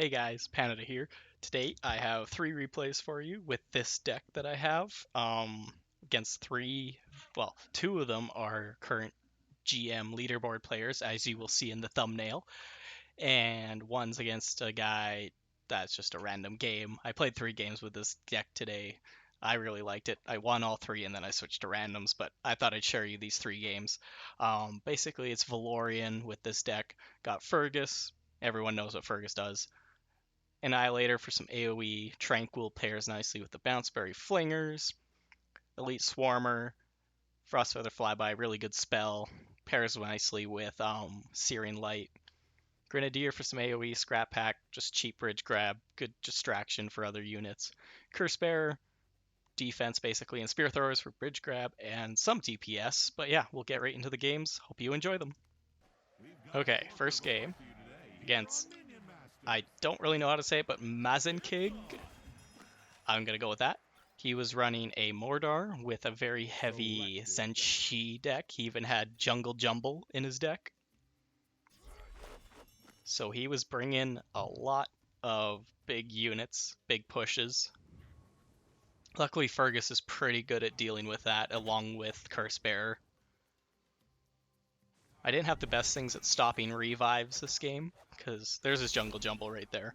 Hey guys, Panada here. Today I have three replays for you with this deck that I have. Against two of them are current GM leaderboard players, as you will see in the thumbnail, and one's against a guy that's just a random game. I played 3 games with this deck today. I really liked it. I won all 3 and then I switched to randoms, but I thought I'd share you these 3 games. Basically, it's Valorian with this deck. Got Fergus. Everyone knows what Fergus does. Annihilator for some AoE. Tranquil pairs nicely with the Bounceberry Flingers. Elite Swarmer. Frostfeather Flyby, really good spell. Pairs nicely with Searing Light. Grenadier for some AoE. Scrap Pack, just cheap bridge grab. Good distraction for other units. Curse Bearer, defense basically. And Spear Throwers for bridge grab and some DPS. But yeah, we'll get right into the games. Hope you enjoy them. Okay, first game against, I don't really know how to say it, but Mazenkig. I'm going to go with that. He was running a Mordar with a very heavy Zenshi deck. He even had Jungle Jumble in his deck. So he was bringing a lot of big units, big pushes. Luckily, Fergus is pretty good at dealing with that, along with Curse Bearer. I didn't have the best things at stopping revives this game, because there's his Jungle Jumble right there.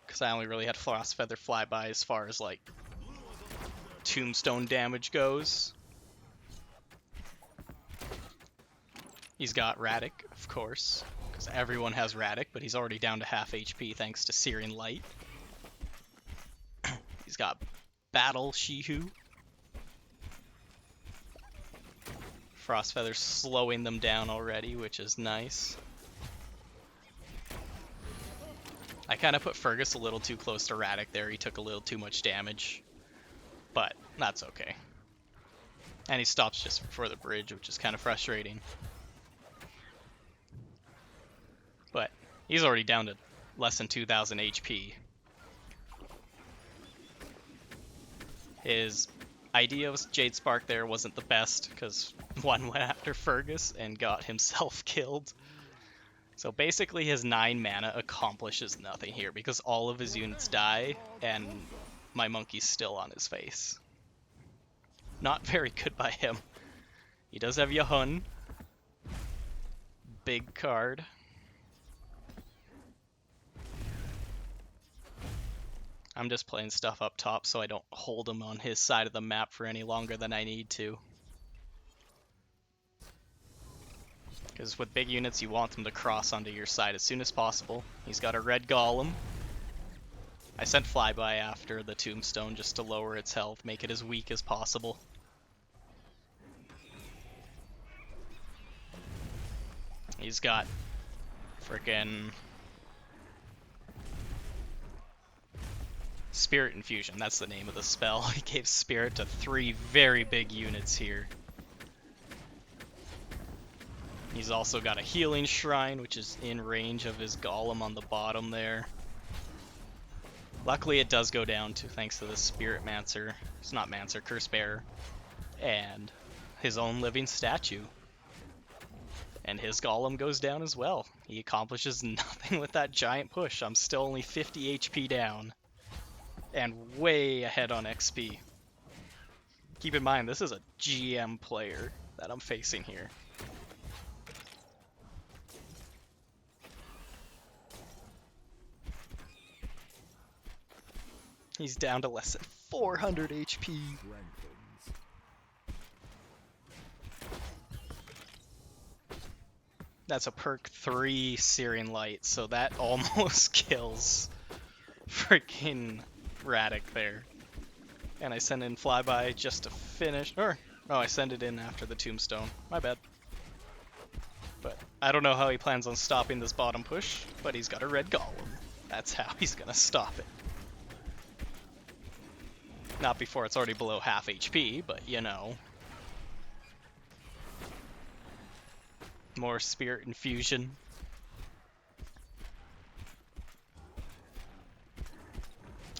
Because I only really had Frostfeather Flyby as far as, like, tombstone damage goes. He's got Radic, of course, because everyone has Radic, but he's already down to half HP thanks to Searing Light. He's got Battle Shihu. Frostfeather's slowing them down already, which is nice. I kind of put Fergus a little too close to Radic there. He took a little too much damage, but that's okay. And he stops just before the bridge, which is kind of frustrating. But he's already down to less than 2,000 HP. His idea of Jade Spark there wasn't the best, because one went after Fergus and got himself killed. So basically his 9 mana accomplishes nothing here, because all of his units die, and my monkey's still on his face. Not very good by him. He does have Yahun. Big card. I'm just playing stuff up top so I don't hold him on his side of the map for any longer than I need to. Because with big units, you want them to cross onto your side as soon as possible. He's got a red golem. I sent Flyby after the tombstone just to lower its health, make it as weak as possible. He's got frickin' Spirit Infusion, that's the name of the spell. He gave Spirit to 3 very big units here. He's also got a Healing Shrine, which is in range of his Golem on the bottom there. Luckily it does go down to thanks to the Spirit Mancer. It's not Mancer, Curse Bearer. And his own living statue. And his Golem goes down as well. He accomplishes nothing with that giant push. I'm still only 50 HP down. And way ahead on XP. Keep in mind, this is a GM player that I'm facing here. He's down to less than 400 HP. That's a perk 3 Searing Light, so that almost kills freaking Radic there. And I send in Flyby just to finish, oh, I send it in after the tombstone. My bad. But I don't know how he plans on stopping this bottom push, but he's got a red golem. That's how he's gonna stop it. Not before it's already below half HP, but you know. More Spirit Infusion.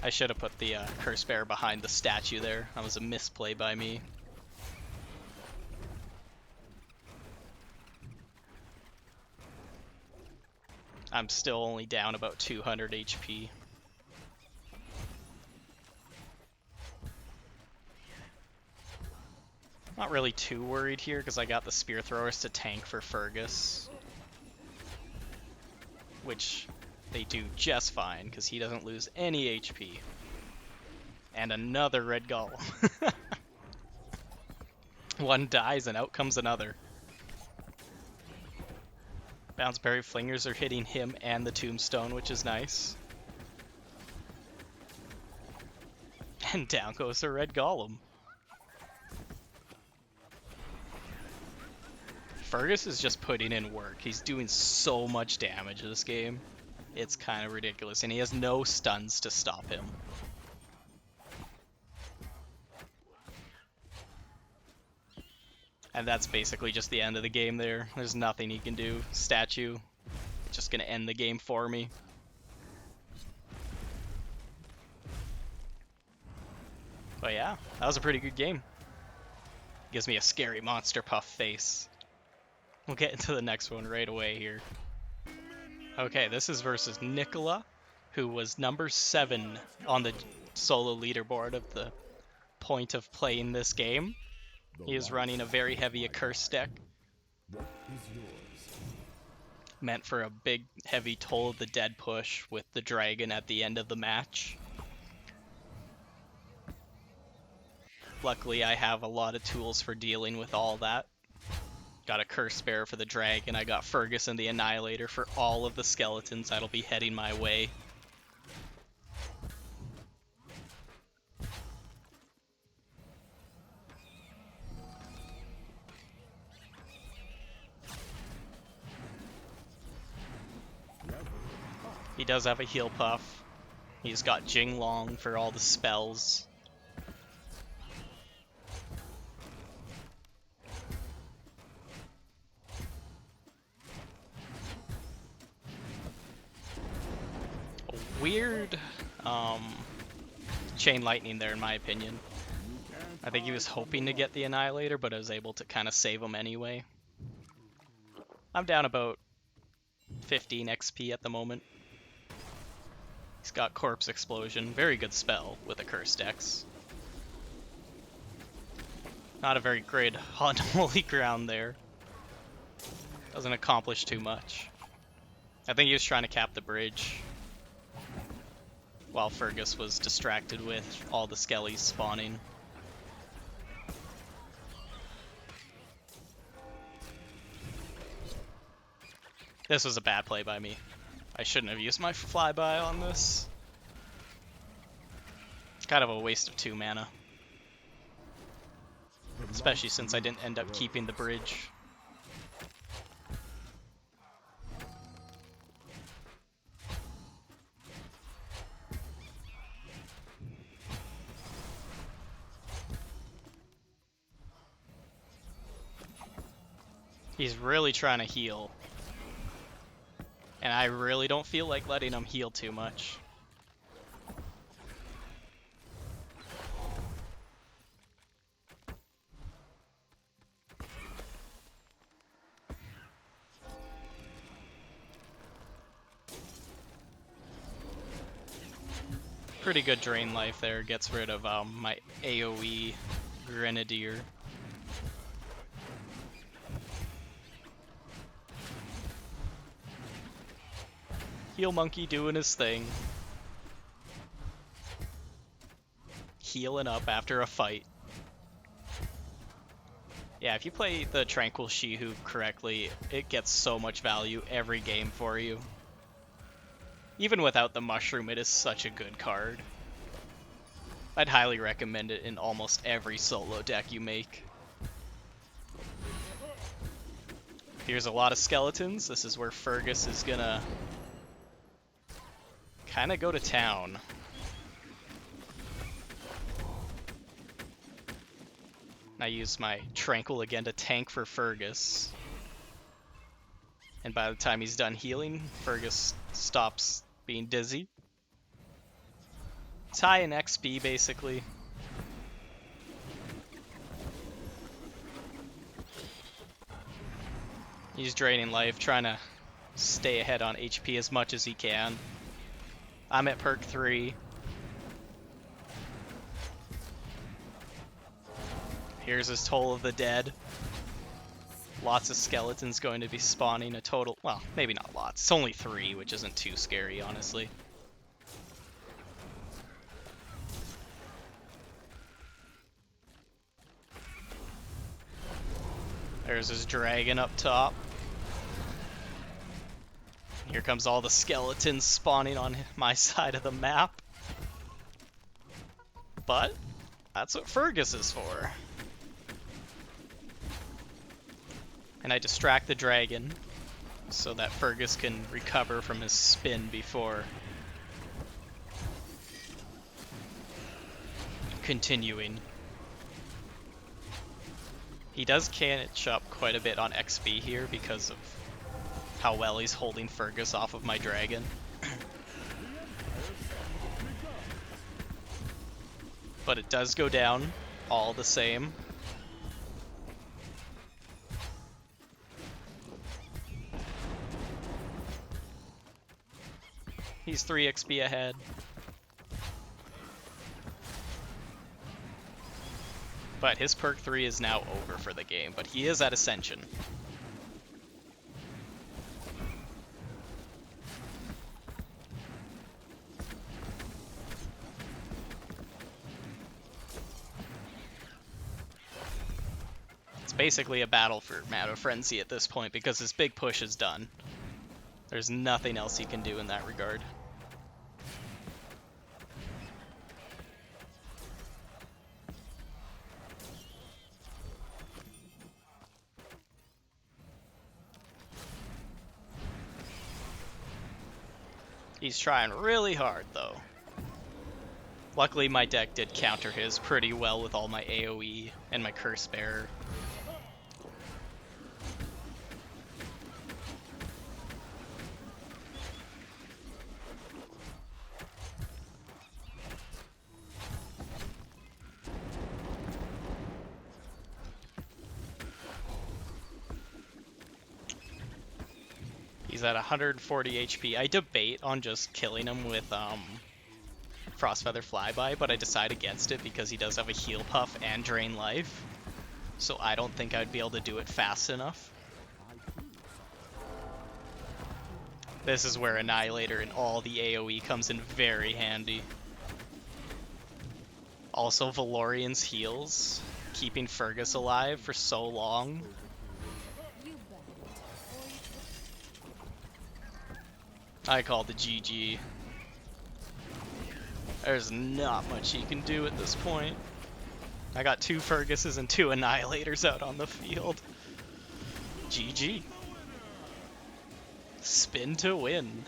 I should have put the Curse Bearer behind the statue there. That was a misplay by me. I'm still only down about 200 HP. Not really too worried here because I got the spear throwers to tank for Fergus, which they do just fine because he doesn't lose any HP. And another red golem. One dies and out comes another. Bounceberry Flingers are hitting him and the tombstone, which is nice. And down goes the red golem. Fergus is just putting in work. He's doing so much damage this game. It's kind of ridiculous, and he has no stuns to stop him. And that's basically just the end of the game there. There's nothing he can do. Statue, just gonna end the game for me. But yeah, that was a pretty good game. Gives me a scary monster puff face. We'll get into the next one right away here. Okay, this is versus Nicola, who was number 7 on the solo leaderboard of the point of playing this game. He is running a very heavy Accursed deck. Meant for a big, heavy Toll of the Dead push with the dragon at the end of the match. Luckily, I have a lot of tools for dealing with all that. Got a Curse Bearer for the dragon. I got Fergus and the Annihilator for all of the skeletons that'll be heading my way. He does have a heal puff. He's got Jinglong for all the spells. A weird Chain Lightning there in my opinion. I think he was hoping to get the Annihilator, but I was able to kind of save him anyway. I'm down about 15 XP at the moment. He's got Corpse Explosion, very good spell with a Curse Dex. Not a very great Unholy Ground there. Doesn't accomplish too much. I think he was trying to cap the bridge, while Fergus was distracted with all the skellies spawning. This was a bad play by me. I shouldn't have used my flyby on this. It's kind of a waste of 2 mana. Especially since I didn't end up keeping the bridge. He's really trying to heal. And I really don't feel like letting him heal too much. Pretty good drain life there, gets rid of my AoE Grenadier. Heal Monkey doing his thing. Healing up after a fight. Yeah, if you play the Tranquil Shihu correctly, it gets so much value every game for you. Even without the mushroom, it is such a good card. I'd highly recommend it in almost every solo deck you make. Here's a lot of skeletons. This is where Fergus is gonna kind of go to town. I use my Tranquil again to tank for Fergus. And by the time he's done healing, Fergus stops being dizzy. It's high in XP, basically. He's draining life, trying to stay ahead on HP as much as he can. I'm at perk 3. Here's his Toll of the Dead. Lots of skeletons going to be spawning, a total, well, maybe not lots. It's only 3, which isn't too scary, honestly. There's his dragon up top. Here comes all the skeletons spawning on my side of the map. But that's what Fergus is for. And I distract the dragon so that Fergus can recover from his spin before continuing. He does catch up quite a bit on XP here because of how well he's holding Fergus off of my dragon. But it does go down all the same. He's 3 XP ahead. But his perk 3 is now over for the game, but he is at Ascension. It's basically a battle for Mana Frenzy at this point because his big push is done. There's nothing else he can do in that regard. He's trying really hard, though. Luckily, my deck did counter his pretty well with all my AoE and my Curse Bearer. He's at 140 HP. I debate on just killing him with Frostfeather Flyby, but I decide against it because he does have a heal puff and drain life. So I don't think I'd be able to do it fast enough. This is where Annihilator and all the AoE comes in very handy. Also, Valorian's heals, keeping Fergus alive for so long. I call the GG. There's not much he can do at this point. I got 2 Ferguses and 2 Annihilators out on the field. GG. Spin to win.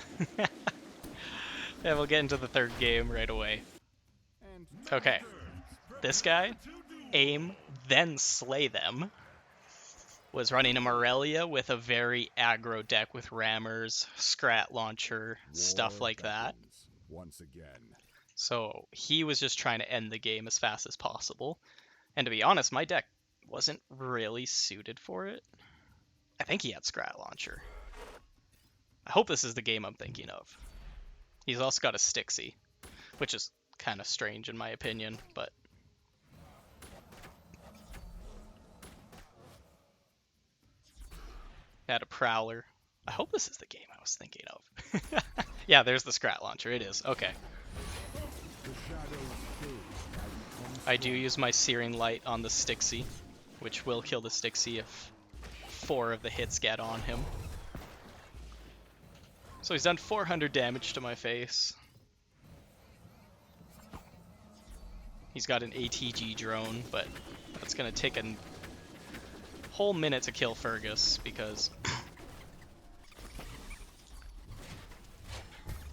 And we'll get into the third game right away. Okay. This guy, aim, then slay them, was running a Morelia with a very aggro deck with rammers, Scrat Launcher, stuff like that. Once again. So he was just trying to end the game as fast as possible. And to be honest, my deck wasn't really suited for it. I think he had Scrat Launcher. I hope this is the game I'm thinking of. He's also got a Stixie, which is kind of strange in my opinion, but... Had a Prowler. I hope this is the game I was thinking of. Yeah, there's the Scrat Launcher. It is. Okay. I do use my Searing Light on the Stixie, which will kill the Stixie if 4 of the hits get on him. So he's done 400 damage to my face. He's got an ATG drone, but that's going to take a whole minute to kill Fergus because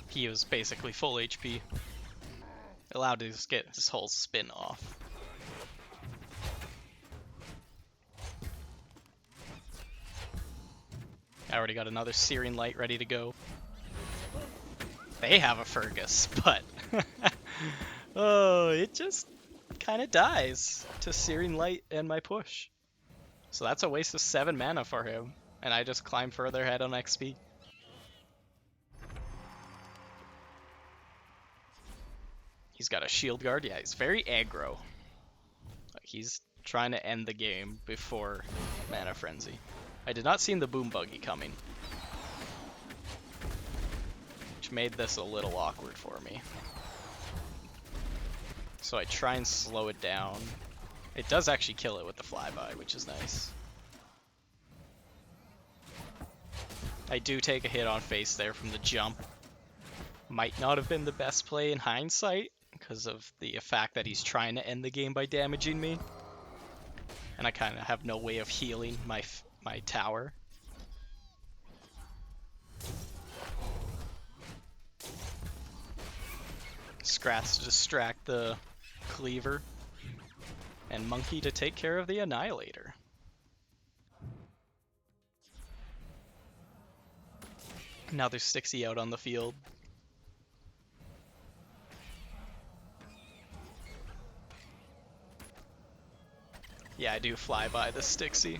he was basically full HP. Allowed to just get his whole spin off. I already got another Searing Light ready to go. They have a Fergus, but oh, it just kind of dies to Searing Light and my push. So that's a waste of 7 mana for him, and I just climb further ahead on XP. He's got a shield guard. Yeah, he's very aggro. He's trying to end the game before Mana Frenzy. I did not see the Boom Buggy coming, which made this a little awkward for me. So I try and slow it down. It does actually kill it with the flyby, which is nice. I do take a hit on face there from the jump. Might not have been the best play in hindsight because of the fact that he's trying to end the game by damaging me. And I kind of have no way of healing my tower. Scratch to distract the cleaver. And Monkey to take care of the Annihilator. Now there's Stixie out on the field. Yeah, I do fly by the Stixie.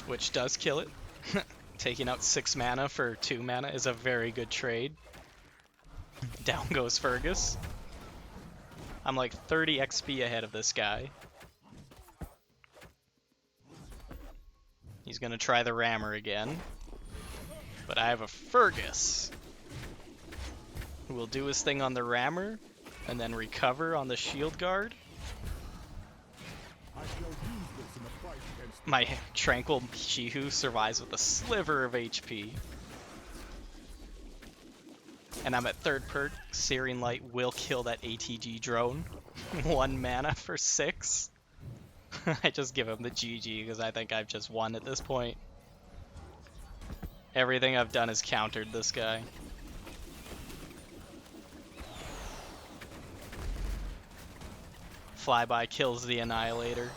Which does kill it. Taking out 6 mana for 2 mana is a very good trade. Down goes Fergus. I'm like 30 XP ahead of this guy. He's gonna try the Rammer again. But I have a Fergus who will do his thing on the Rammer and then recover on the Shield Guard. My Tranquil Shihu survives with a sliver of HP. And I'm at 3rd perk. Searing Light will kill that ATG drone. 1 mana for 6. I just give him the GG because I think I've just won at this point. Everything I've done has countered this guy. Flyby kills the Annihilator.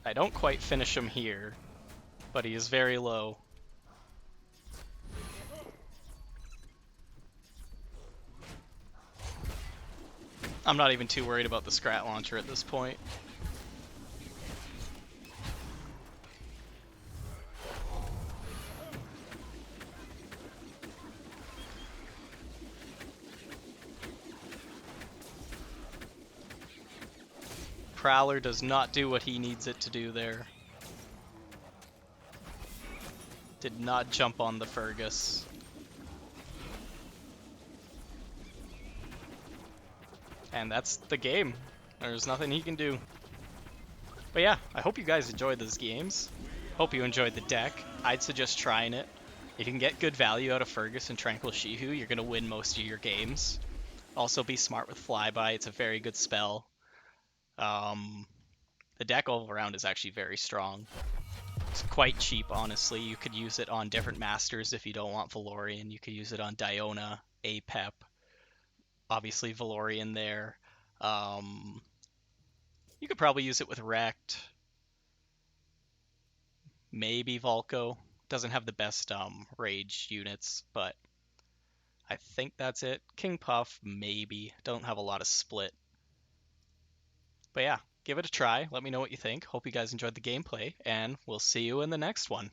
I don't quite finish him here, but he is very low. I'm not even too worried about the Scrat Launcher at this point. Prowler does not do what he needs it to do there. Did not jump on the Fergus. And that's the game. There's nothing he can do. But yeah, I hope you guys enjoyed those games. Hope you enjoyed the deck. I'd suggest trying it. If you can get good value out of Fergus and Tranquil Shihu, you're going to win most of your games. Also be smart with Flyby. It's a very good spell. The deck all around is actually very strong. It's quite cheap, honestly. You could use it on different masters if you don't want Valorian. You could use it on Diona, Apep, obviously Valorian there. You could probably use it with Rect. Maybe Volko. Doesn't have the best rage units, but I think that's it. King Puff, maybe. Don't have a lot of split. But yeah, give it a try. Let me know what you think. Hope you guys enjoyed the gameplay, and we'll see you in the next one.